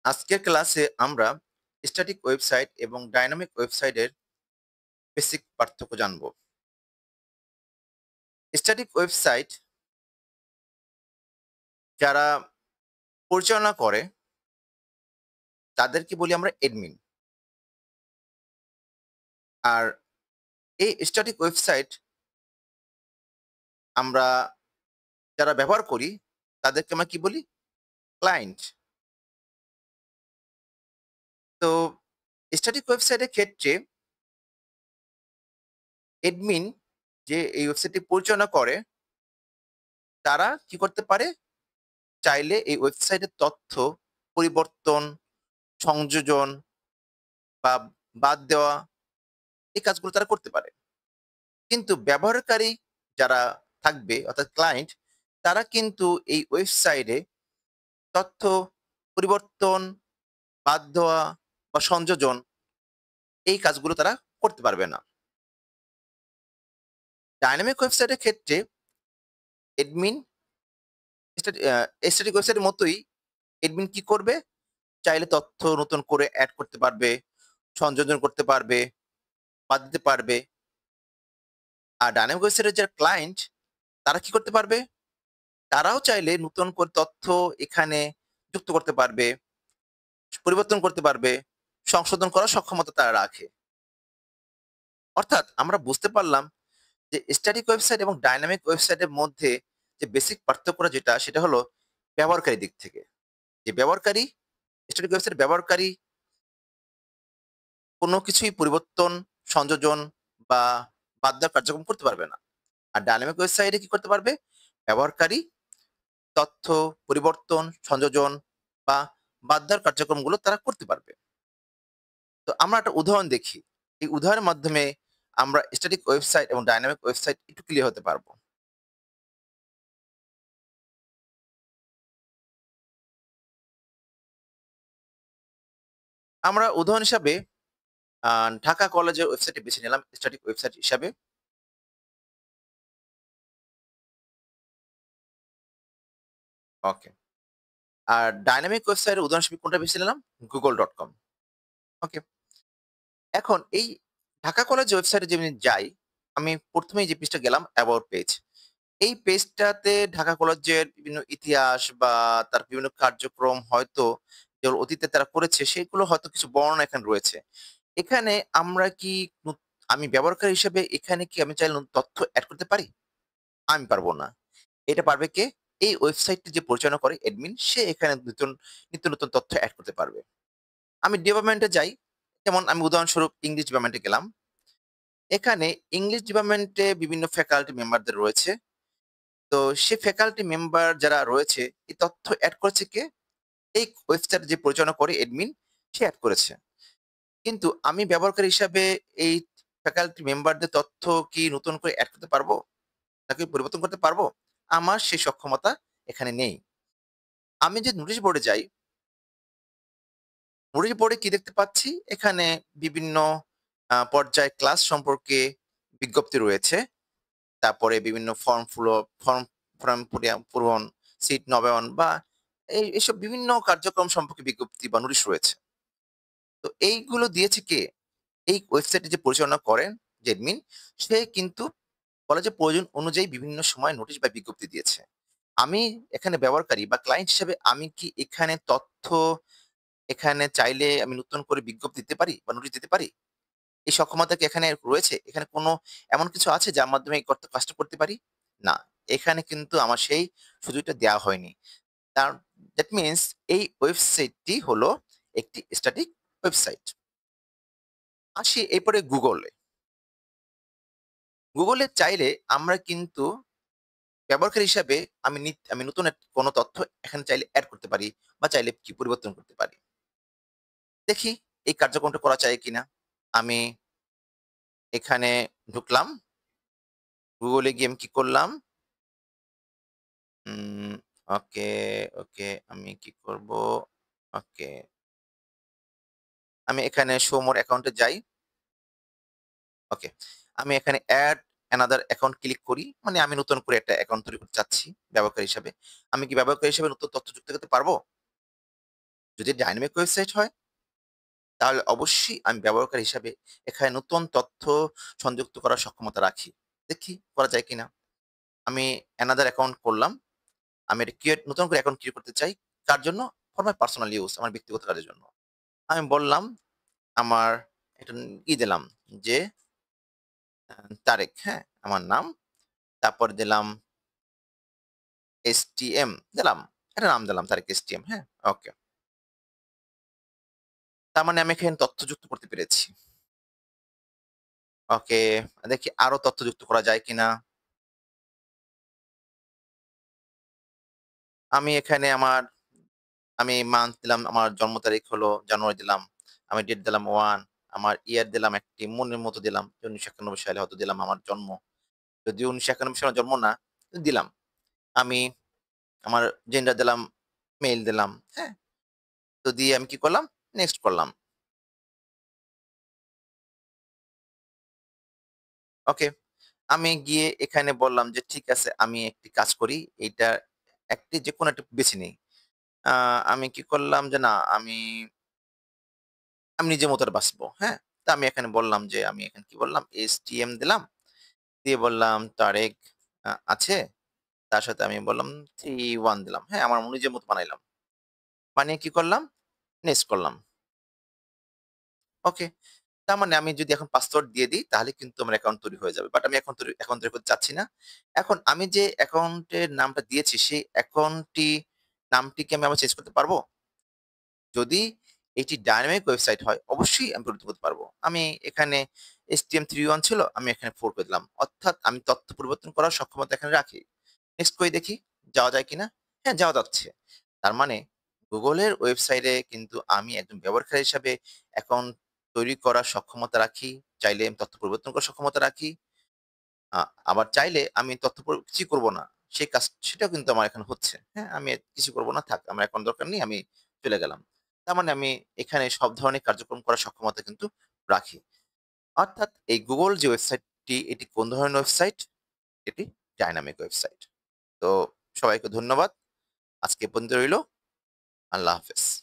আজকের ক্লাসে আমরা স্ট্যাটিক ওয়েবসাইট এবং ডাইনামিক ওয়েবসাইটের বেসিক পার্থক্য জানব। স্ট্যাটিক ওয়েবসাইট যারা পরিচালনা করে তাদেরকে বলি আমরা অ্যাডমিন। আর এই স্ট্যাটিক ওয়েবসাইট আমরা যারা ব্যবহার করি তাদেরকে আমরা কি বলি? ক্লায়েন্ট। তো স্ট্যাটিক ওয়েবসাইটের ক্ষেত্রে অ্যাডমিন যে এই ওয়েবসাইটটি পরিচালনা করে তারা কি করতে পারে? চাইলে এই ওয়েবসাইটের তথ্য পরিবর্তন, সংযোজন বা বাদ দেওয়া এই কাজগুলো তারা করতে পারে। কিন্তু ব্যবহারকারী যারা থাকবে অর্থাৎ ক্লায়েন্ট তারা কিন্তু এই ওয়েবসাইটে তথ্য পরিবর্তন, বাদ দেওয়া বা সংযোজন এই কাজগুলো তারা করতে পারবে না। ডায়নামিক ওয়েবসাইটের ক্ষেত্রে অ্যাডমিন স্ট্যাটিক ওয়েবসাইটের মতোই অ্যাডমিন কি করবে? চাইলে তথ্য নতুন করে এড করতে পারবে, সংযোজন করতে পারবে, বাদ দিতে পারবে। আর ডায়নামিক ওয়েবসাইটের যারা ক্লায়েন্ট তারা কি করতে পারবে? তারাও চাইলে নতুন করে তথ্য এখানে যুক্ত করতে পারবে, পরিবর্তন করতে পারবে, সংশোধন করার সক্ষমতা তারা রাখে। অর্থাৎ আমরা বুঝতে পারলাম যে স্ট্যাটিক ওয়েবসাইট এবং ডায়নামিক ওয়েবসাইটের মধ্যে যে বেসিক পার্থক্যটা যেটা সেটা হলো ব্যবহারকারী দিক থেকে। যে ব্যবহারকারী স্ট্যাটিক ওয়েবসাইটের ব্যবহারকারী কোনো কিছুই পরিবর্তন, সংযোজন বা বাদ দেওয়ার কার্যক্রম করতে পারবে না। আর ডায়নামিক ওয়েবসাইটে কি করতে পারবে? ব্যবহারকারী তথ্য পরিবর্তন, সংযোজন বা বাদ দেওয়ার কার্যক্রমগুলো তারা করতে পারবে। তো আমরা একটা উদাহরণ দেখি। এই উদাহরণের মাধ্যমে আমরা স্ট্যাটিক ওয়েবসাইট এবং ডায়নামিক ওয়েবসাইট একটু ক্লিয়ার হতে পারবো। আমরা উদাহরণ হিসাবে আ ঢাকা কলেজের ওয়েবসাইটটি বেছে নিলাম স্ট্যাটিক ওয়েবসাইট হিসাবে। ওকে। আর ডায়নামিক ওয়েবসাইটের উদাহরণ হিসেবে কোনটা বেছে নিলাম? google.com। ওকে। এখন এই ঢাকা কলেজ ওয়েবসাইটে যদি আমি যাই, আমি ১ম এই যে পেজটা গেলাম অ্যাবাউট পেজ। এই পেজটাতে ঢাকা কলেজের বিভিন্ন ইতিহাস বা তার বিভিন্ন কার্যক্রম হয়তো যেগুলো অতীতে তারা করেছে সেগুলো হয়তো কিছু বর্ণনা এখানে রয়েছে। এখানে আমরা কি নু আমি ব্যবহারকারী হিসেবে এখানে কি আমি চাইলে তথ্য এড করতে পারি? আমি পারব না। এটা পারবে কে? এই ওয়েবসাইটটি যে পরিচালনা করে অ্যাডমিন সে এখানে নিত্য নতুন তথ্য এড করতে পারবে। আমি ডিপার্টমেন্টে যাই। যেমন আমি উদাহরণস্বরূপ ইংলিশ ডিপার্টমেন্টে গেলাম। এখানে ইংলিশ ডিপার্টমেন্টে বিভিন্ন ফ্যাকাল্টি মেম্বারদের রয়েছে। তো সে ফ্যাকাল্টি মেম্বার যারা রয়েছে এই তথ্য এড করেছে কে? এই ওয়েবসাইট যে পরিচালনা করে অ্যাডমিন সে এড করেছে। কিন্তু আমি ব্যবহারকারী হিসাবে এই ফ্যাকাল্টি মেম্বারদের তথ্য কি নতুন করে এড করতে পারবো? নাকি পরিবর্তন করতে পারবো? আমার সেই সক্ষমতা এখানে নেই। আমি যে নোটিশ বোর্ডে যাই, নোটিশ বোর্ডে কি দেখতে পাচ্ছি? এখানে বিভিন্ন পর্যায়ে ক্লাস সম্পর্কে বিজ্ঞপ্তি রয়েছে। তারপরে বিভিন্ন ফর্ম ফর্ম পূরণ, সিট নবায়ন বা এসব বিভিন্ন কার্যক্রম সম্পর্কে বিজ্ঞপ্তি বা নোটিশ রয়েছে। তো এইগুলো দিয়েছে কে? এই ওয়েবসাইটে যে পরিচালনা করেন যে অ্যাডমিন, সে কিন্তু কলেজের প্রয়োজন অনুযায়ী বিভিন্ন সময় নোটিশ বা বিজ্ঞপ্তি দিয়েছে। আমি এখানে ব্যবহারকারী বা ক্লায়েন্ট হিসেবে আমি কি এখানে তথ্য এখানে চাইলে আমি নতুন করে বিজ্ঞপ্তি দিতে পারি বা নোটিশ দিতে পারি? এই সক্ষমতা কি এখানে রয়েছে? এখানে কোনো এমন কিছু আছে যার মাধ্যমে এই কাজটা করতে পারি? না। এখানে কিন্তু আমার সেই সুযোগটা দেওয়া হয়নি। তার দ্যাট মিনস এই ওয়েবসাইটটি হলো একটি স্ট্যাটিক ওয়েবসাইট। আসি এরপরে Google এ। Google এ চাইলে আমরা কিন্তু ব্যবহারকারী হিসাবে আমি নতুন কোনো তথ্য এখানে চাইলে এড করতে পারি বা চাইলে কি পরিবর্তন করতে পারি। দেখি এই কার্যক্রমটা করা যায় কিনা। আমি এখানে ঢুকলাম। Google এ গিয়ে আমি কি করলাম? উম ওকে, ওকে। আমি কি করব? ওকে। আমি এখানে শো মোর অ্যাকাউন্ট এ যাই। ওকে। আমি এখানে এড অ্যানাদার অ্যাকাউন্ট ক্লিক করি। মানে আমি নতুন করে একটা অ্যাকাউন্ট তৈরি করতে চাচ্ছি ব্যবহারকারী হিসাবে। আমি কি ব্যবহারকারী হিসেবে নতুন তথ্য যুক্ত করতে পারবো? যদি ডাইনামিক ওয়েবসাইট হয় তাহলে অবশ্যই আমি ব্যবহারকারী হিসাবে এখানে নতুন তথ্য সংযুক্ত করার সক্ষমতা রাখি। দেখি করা যায় কিনা? আমি অ্যানাদার অ্যাকাউন্ট করলাম। আমি এটা নতুন করে অ্যাকাউন্ট ক্রিয়েট করতে চাই। কার জন্য? ফর মাই পার্সোনাল ইউস আমার ব্যক্তিগত কাজের জন্য। আমি বললাম আমার একটা দিলাম যে তারেক, হ্যাঁ? আমার নাম। তারপর দিলাম STM দিলাম। একটা নাম দিলাম তারেক STM, হ্যাঁ? ওকে। তার মানে আমি এখানে তথ্য যুক্ত করতে পেরেছি। ওকে, দেখি আরো তথ্য যুক্ত করা যায় কিনা? আমি এখানে আমি মান্থ দিলাম, আমার জন্ম তারিখ হলো জানুয়ারি দিলাম। আমি ডেট দিলাম 1, আমার ইয়ার দিলাম একটি মনের মতো দিলাম। ১৯৯১ সালে হয়তো দিলাম আমার জন্ম। যদিও ১৯৯১ সালে জন্ম না, দিলাম। আমি আমার জেন্ডার দিলাম, মেইল দিলাম, হ্যাঁ? তো দিয়ে আমি কি করলাম? নেক্সট করলাম। ওকে। আমি গিয়ে এখানে বললাম যে, "ঠিক আছে, আমি একটি কাজ করি। এইটা যেকোনো একটা বেছে নেই।" আ আমি কি করলাম যে, "না, আমি নিজের মতো করে বাঁচবো।" হ্যাঁ? তো আমি এখানে বললাম যে, আমি এখানে কি বললাম? STM দিলাম। দিয়ে বললাম, "তারেক আছে?" তার সাথে আমি বললাম 31 দিলাম। হ্যাঁ? আমার নিজের মতো বানাইলাম। বানিয়ে কি করলাম? নেক্সট করলাম। ওকে। তার মানে আমি যদি এখন পাসওয়ার্ড দিয়ে দিই তাহলে কিন্তু আমার অ্যাকাউন্ট তৈরি হয়ে যাবে। বাট আমি এখন তৈরি করতে চাচ্ছি না। এখন আমি যে অ্যাকাউন্টের নামটা দিয়েছি সেই নামটি কি আমি আবার চেঞ্জ করতে পারবো? যদি এটি ডায়নামিক ওয়েবসাইট হয় অবশ্যই আমি পরিবর্তন করতে পারবো। আমি এখানে STM31 ছিল, আমি এখানে 4 করে দিলাম। অর্থাৎ আমি তথ্য পরিবর্তন করার সক্ষমতা এখানে রাখি। নেক্সট করে দেখি যাওয়া যায় কিনা? হ্যাঁ, যাওয়া যাচ্ছে। তার মানে Google এর ওয়েবসাইটে কিন্তু আমি একজন ব্যবহারকারী হিসাবে অ্যাকাউন্ট তৈরি করার সক্ষমতা রাখি। চাইলে আমি তথ্য পরিবর্তন করার সক্ষমতা রাখি। আ আবার চাইলে আমি তথ্য কিছুই করব না। সেটাও কিন্তু আমার এখানে হচ্ছে। হ্যাঁ? আমি কিছু করব না। থাক আমার অ্যাকাউন্ট দরকার নেই। আমি চলে গেলাম। তার মানে আমি এখানে সব ধরনের কার্যক্রম করার সক্ষমতা কিন্তু রাখি। অর্থাৎ এই Google যে ওয়েবসাইটটি এটি কোন ধরনের ওয়েবসাইট? এটি ডায়নামিক ওয়েবসাইট। তো সবাইকে ধন্যবাদ। আজকে এ পর্যন্ত রইল। আল্লাহ হাফেজ।